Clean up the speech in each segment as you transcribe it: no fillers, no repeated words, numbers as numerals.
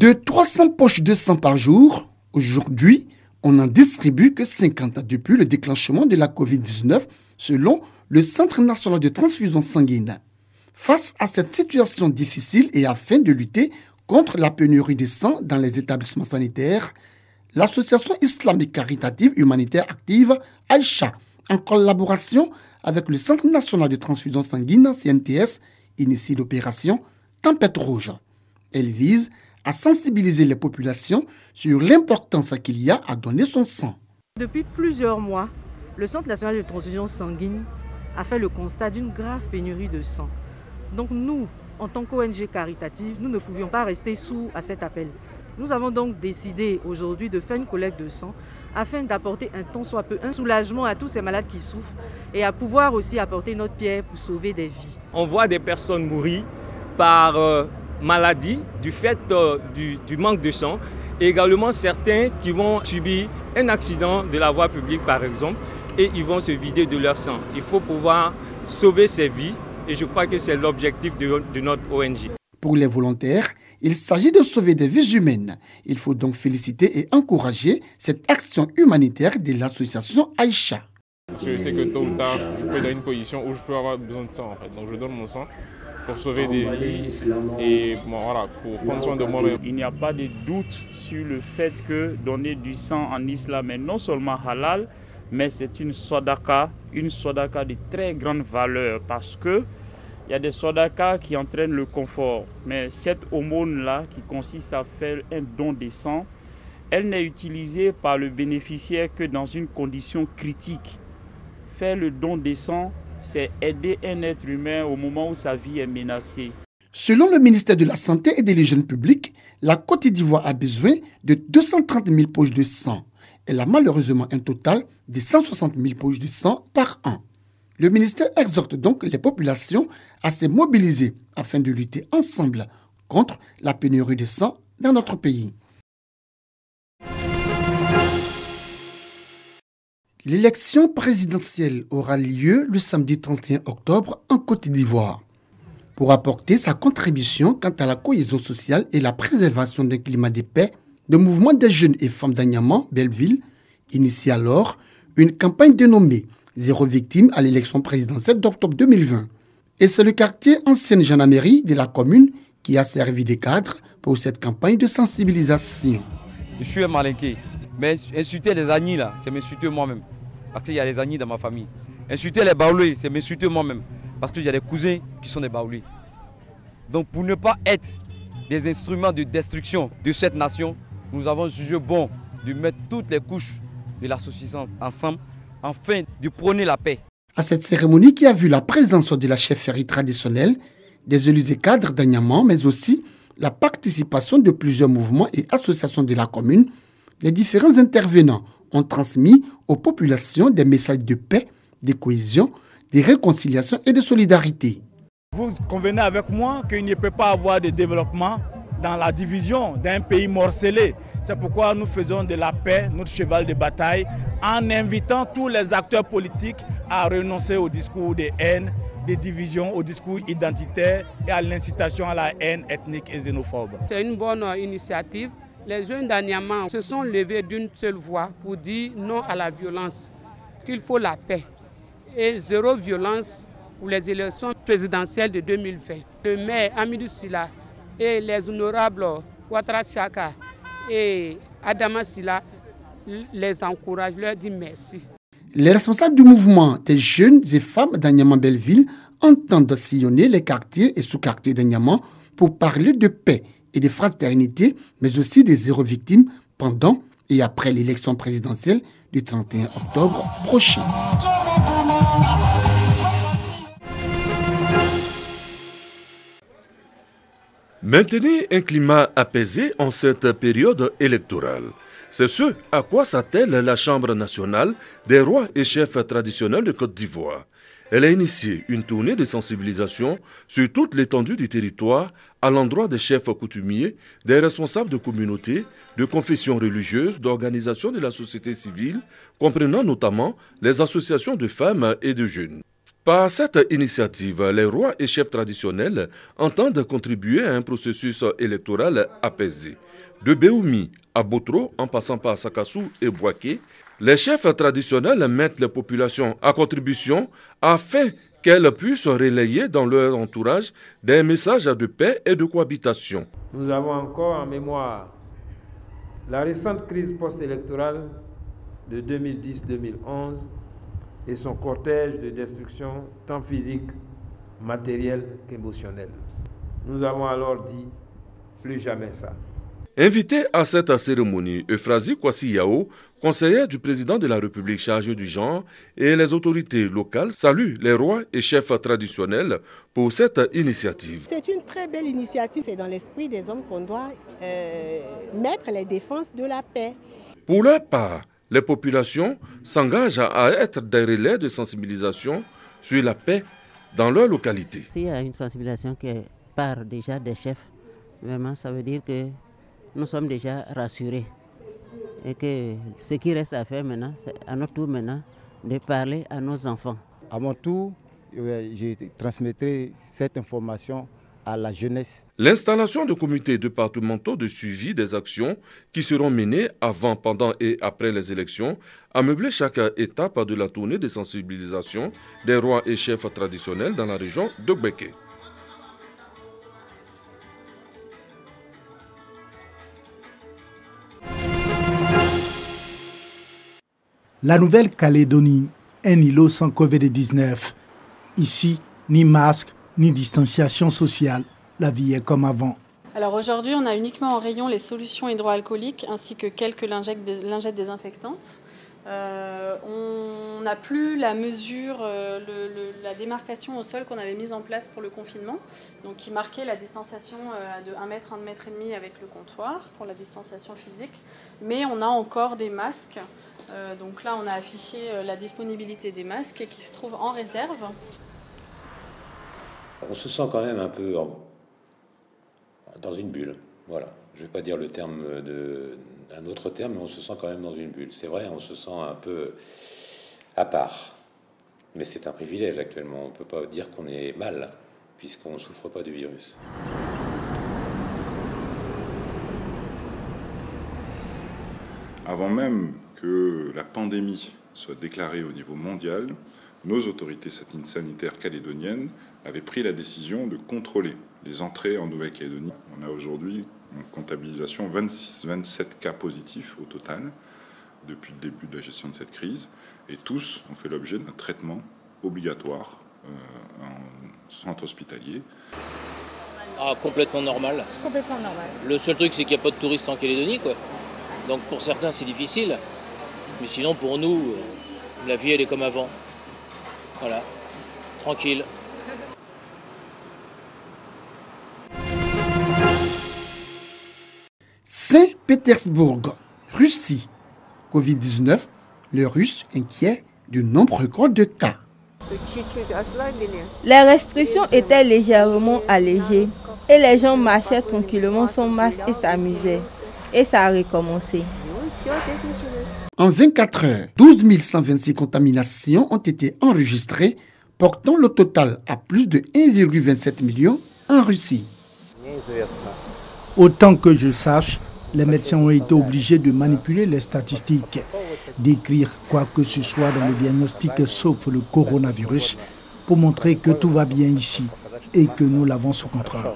De 300 poches de sang par jour, aujourd'hui, on n'en distribue que 50 depuis le déclenchement de la Covid-19, selon le Centre national de transfusion sanguine. Face à cette situation difficile et afin de lutter contre la pénurie de sang dans les établissements sanitaires, l'association islamique caritative humanitaire active Aïcha, en collaboration avec le Centre national de transfusion sanguine CNTS, initie l'opération Tempête Rouge. Elle vise à sensibiliser les populations sur l'importance qu'il y a à donner son sang. Depuis plusieurs mois, le Centre national de transfusion sanguine a fait le constat d'une grave pénurie de sang. Donc nous, en tant qu'ONG caritative, nous ne pouvions pas rester sourds à cet appel. Nous avons donc décidé aujourd'hui de faire une collecte de sang afin d'apporter un tant soit peu un soulagement à tous ces malades qui souffrent et à pouvoir aussi apporter notre pierre pour sauver des vies. On voit des personnes mourir par maladie du fait du manque de sang et également certains qui vont subir un accident de la voie publique par exemple et ils vont se vider de leur sang. Il faut pouvoir sauver ces vies et je crois que c'est l'objectif de notre ONG. Pour les volontaires, il s'agit de sauver des vies humaines. Il faut donc féliciter et encourager cette action humanitaire de l'association Aïcha. Parce que je sais que tôt ou tard, je peux être dans une position où je peux avoir besoin de sang en fait. Donc je donne mon sang pour sauver des vies et bon, voilà, pour prendre soin de moi-même. Il n'y a pas de doute sur le fait que donner du sang en islam est non seulement halal, mais c'est une sodaka de très grande valeur parce que il y a des sodakas qui entraînent le confort. Mais cette aumône-là, qui consiste à faire un don de sang, elle n'est utilisée par le bénéficiaire que dans une condition critique. Faire le don de sang, c'est aider un être humain au moment où sa vie est menacée. Selon le ministère de la Santé et de l'Hygiène publique, la Côte d'Ivoire a besoin de 230 000 poches de sang. Elle a malheureusement un total de 160 000 poches de sang par an. Le ministère exhorte donc les populations à se mobiliser afin de lutter ensemble contre la pénurie de sang dans notre pays. L'élection présidentielle aura lieu le samedi 31 octobre en Côte d'Ivoire. Pour apporter sa contribution quant à la cohésion sociale et la préservation d'un climat de paix, le mouvement des jeunes et femmes d'Anyama, Belleville, initie alors une campagne dénommée « Zéro victime à l'élection présidentielle d'octobre 2020 ». Et c'est le quartier ancienne gendarmerie de la commune qui a servi de cadre pour cette campagne de sensibilisation. Je suis un malinqué, mais insulter les Agnis là, c'est m'insulter moi-même. Parce qu'il y a les Agnis dans ma famille. Insulter les Baoulés, c'est m'insulter moi-même. Parce qu'il y a des cousins qui sont des Baoulés. Donc pour ne pas être des instruments de destruction de cette nation, nous avons jugé bon de mettre toutes les couches de la société ensemble afin de prôner la paix. À cette cérémonie qui a vu la présence de la chefferie traditionnelle, des élus et cadres d'Anyama, mais aussi la participation de plusieurs mouvements et associations de la commune, les différents intervenants ont transmis aux populations des messages de paix, de cohésion, de réconciliation et de solidarité. Vous convenez avec moi qu'il ne peut pas avoir de développement dans la division d'un pays morcelé. C'est pourquoi nous faisons de la paix notre cheval de bataille en invitant tous les acteurs politiques à renoncer au discours de haine, de division, au discours identitaire et à l'incitation à la haine ethnique et xénophobe. C'est une bonne initiative. Les jeunes d'Anyama se sont levés d'une seule voix pour dire non à la violence, qu'il faut la paix et zéro violence pour les élections présidentielles de 2020. Le maire Amidou Sila et les honorables Ouattara Chaka et Adama Sila les encouragent, leur disent merci. Les responsables du mouvement des jeunes et femmes d'Anyama Belleville entendent sillonner les quartiers et sous-quartiers d'Anyama pour parler de paix et de fraternité, mais aussi des zéro victimes pendant et après l'élection présidentielle du 31 octobre prochain. Maintenir un climat apaisé en cette période électorale. C'est ce à quoi s'attelle la Chambre nationale des rois et chefs traditionnels de Côte d'Ivoire. Elle a initié une tournée de sensibilisation sur toute l'étendue du territoire à l'endroit des chefs coutumiers, des responsables de communautés, de confessions religieuses, d'organisations de la société civile, comprenant notamment les associations de femmes et de jeunes. Par cette initiative, les rois et chefs traditionnels entendent contribuer à un processus électoral apaisé. De Béoumi à Botro, en passant par Sakassou et Bouaké, les chefs traditionnels mettent les populations à contribution afin qu'elles puissent relayer dans leur entourage des messages de paix et de cohabitation. Nous avons encore en mémoire la récente crise post-électorale de 2010-2011 et son cortège de destruction tant physique, matérielle qu'émotionnelle. Nous avons alors dit plus jamais ça. Invité à cette cérémonie, Euphrasie Kwasi Yao, conseillère du président de la République chargée du genre, et les autorités locales saluent les rois et chefs traditionnels pour cette initiative. C'est une très belle initiative. C'est dans l'esprit des hommes qu'on doit mettre les défenses de la paix. Pour leur part, les populations s'engagent à être des relais de sensibilisation sur la paix dans leur localité. S'il y a une sensibilisation qui part déjà des chefs, vraiment ça veut dire que nous sommes déjà rassurés. Et que ce qui reste à faire maintenant, c'est à notre tour maintenant de parler à nos enfants. À mon tour, je transmettrai cette information à la jeunesse. L'installation de comités départementaux de suivi des actions qui seront menées avant, pendant et après les élections a meublé chaque étape de la tournée de sensibilisation des rois et chefs traditionnels dans la région de Béké. La Nouvelle-Calédonie, un îlot sans Covid-19. Ici, ni masque, ni distanciation sociale. La vie est comme avant. Alors aujourd'hui, on a uniquement en rayon les solutions hydroalcooliques ainsi que quelques lingettes désinfectantes. On n'a plus la mesure, la démarcation au sol qu'on avait mise en place pour le confinement, donc qui marquait la distanciation de 1 mètre, 1,5 mètre avec le comptoir pour la distanciation physique. Mais on a encore des masques. Donc là, on a affiché la disponibilité des masques qui se trouvent en réserve. On se sent quand même un peu dans une bulle. Voilà. Je ne vais pas dire le terme un autre terme, mais on se sent quand même dans une bulle. C'est vrai, on se sent un peu à part. Mais c'est un privilège actuellement. On ne peut pas dire qu'on est mal, puisqu'on ne souffre pas du virus. Avant même que la pandémie soit déclarée au niveau mondial, nos autorités sanitaires calédoniennes avaient pris la décision de contrôler les entrées en Nouvelle-Calédonie. On a aujourd'hui en comptabilisation 27 cas positifs au total depuis le début de la gestion de cette crise, et tous ont fait l'objet d'un traitement obligatoire en centre hospitalier. Ah, complètement normal. Complètement normal. Le seul truc, c'est qu'il n'y a pas de touristes en Calédonie, quoi. Donc pour certains, c'est difficile. Mais sinon, pour nous, la vie, elle est comme avant. Voilà, tranquille. Saint-Pétersbourg, Russie. Covid-19, les Russes inquiets du nombre record de cas. Les restrictions étaient légèrement allégées et les gens marchaient tranquillement sans masque et s'amusaient. Et ça a recommencé. En 24 heures, 12 126 contaminations ont été enregistrées, portant le total à plus de 1,27 million en Russie. Autant que je sache, les médecins ont été obligés de manipuler les statistiques, d'écrire quoi que ce soit dans le diagnostic sauf le coronavirus pour montrer que tout va bien ici et que nous l'avons sous contrôle.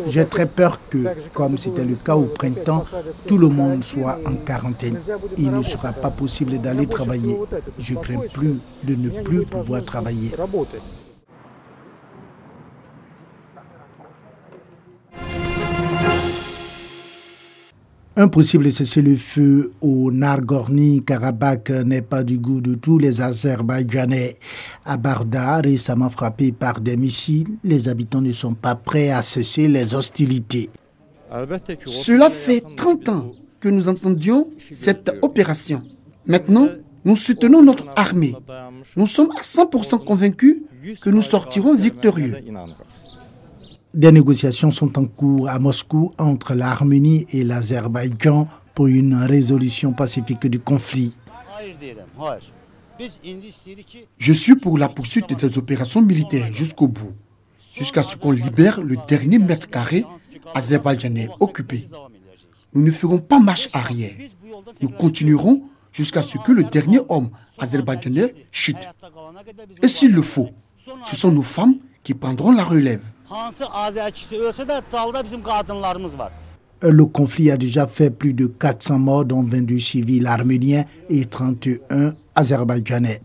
J'ai très peur que, comme c'était le cas au printemps, tout le monde soit en quarantaine. Il ne sera pas possible d'aller travailler. Je crains plus de ne plus pouvoir travailler. Un possible cessez-le-feu au Nagorno-Karabakh n'est pas du goût de tous les Azerbaïdjanais. À Barda, récemment frappé par des missiles, les habitants ne sont pas prêts à cesser les hostilités. Cela fait 30 ans que nous entendions cette opération. Maintenant, nous soutenons notre armée. Nous sommes à 100% convaincus que nous sortirons victorieux. Des négociations sont en cours à Moscou entre l'Arménie et l'Azerbaïdjan pour une résolution pacifique du conflit. Je suis pour la poursuite des opérations militaires jusqu'au bout, jusqu'à ce qu'on libère le dernier mètre carré azerbaïdjanais occupé. Nous ne ferons pas marche arrière. Nous continuerons jusqu'à ce que le dernier homme azerbaïdjanais chute. Et s'il le faut, ce sont nos femmes qui prendront la relève. Le conflit a déjà fait plus de 400 morts, dont 22 civils arméniens et 31 azerbaïdjanais.